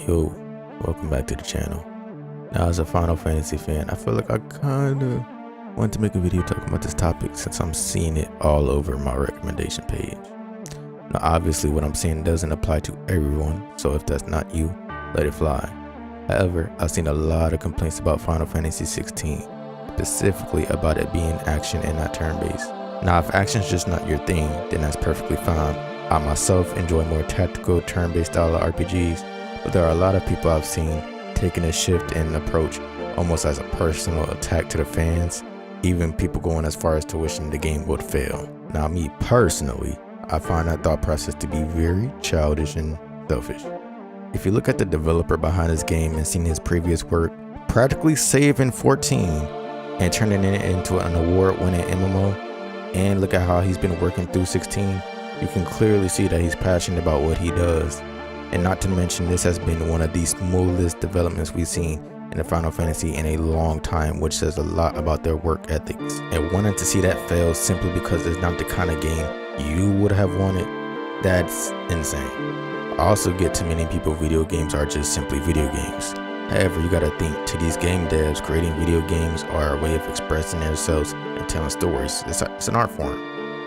Yo, welcome back to the channel. Now, as a Final Fantasy fan, I feel like I kinda want to make a video talking about this topic since I'm seeing it all over my recommendation page. Now, obviously what I'm saying doesn't apply to everyone, so if that's not you, let it fly. However, I've seen a lot of complaints about Final Fantasy XVI, specifically about it being action and not turn-based. Now, if action's just not your thing, then that's perfectly fine. I myself enjoy more tactical turn-based style of RPGs, but there are a lot of people I've seen taking a shift in approach almost as a personal attack to the fans, even people going as far as to wishing the game would fail. Now, me personally, I find that thought process to be very childish and selfish. If you look at the developer behind this game and seen his previous work, practically saving 14 and turning it into an award-winning MMO, and look at how he's been working through 16, you can clearly see that he's passionate about what he does. And not to mention, this has been one of the smoothest developments we've seen in the Final Fantasy in a long time, which says a lot about their work ethics. And wanting to see that fail simply because it's not the kind of game you would have wanted, that's insane. I also get to many people video games are just simply video games. However, you gotta think, to these game devs, creating video games are a way of expressing themselves and telling stories. It's an art form.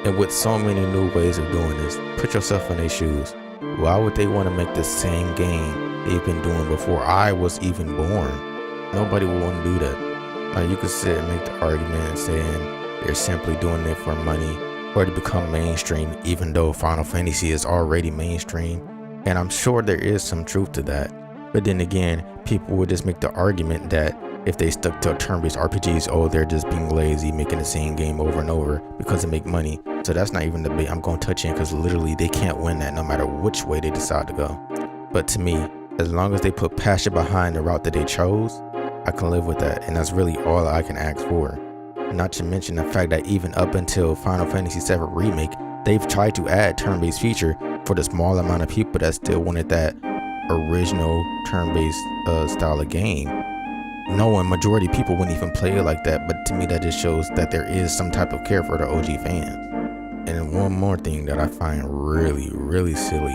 And with so many new ways of doing this, put yourself in their shoes. Why would they want to make the same game they've been doing before I was even born? Nobody would want to do that. Now, you could sit and make the argument saying they're simply doing it for money or to become mainstream, even though Final Fantasy is already mainstream. And I'm sure there is some truth to that. But then again, people would just make the argument that if they stuck to turn-based RPGs, oh, they're just being lazy, making the same game over and over because they make money. So that's not even the debate I'm going to touch in, because literally they can't win that no matter which way they decide to go. But to me, as long as they put passion behind the route that they chose, I can live with that, and that's really all I can ask for. Not to mention the fact that even up until Final Fantasy VII Remake, they've tried to add turn-based feature for the small amount of people that still wanted that original turn-based style of game. No, majority of people wouldn't even play it like that, but to me that just shows that there is some type of care for the OG fans. And one more thing that I find really silly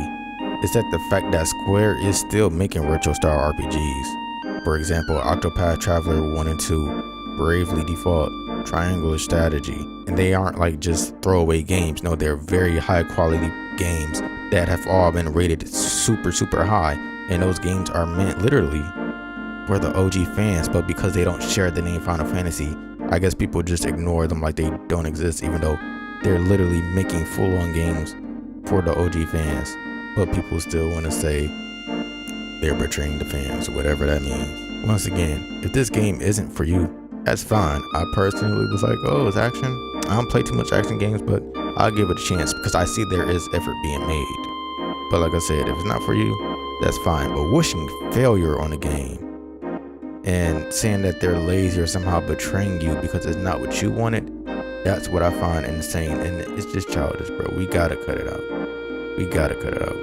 is that the fact that Square is still making retro style RPGs. For example, Octopath Traveler 1 and 2, Bravely Default, Triangular Strategy, and they aren't like just throwaway games. No, they're very high quality games that have all been rated super high, and those games are meant literally for the OG fans, but because they don't share the name Final Fantasy, I guess people just ignore them like they don't exist, even though they're literally making full-on games for the OG fans. But people still want to say they're betraying the fans, whatever that means. Once again, if this game isn't for you, that's fine. I personally was like, oh, it's action. I don't play too much action games, but I'll give it a chance because I see there is effort being made. But like I said, if it's not for you, that's fine. But wishing failure on a game and saying that they're lazy or somehow betraying you because it's not what you wanted, that's what I find insane, and it's just childish, bro. We gotta cut it out. We gotta cut it out.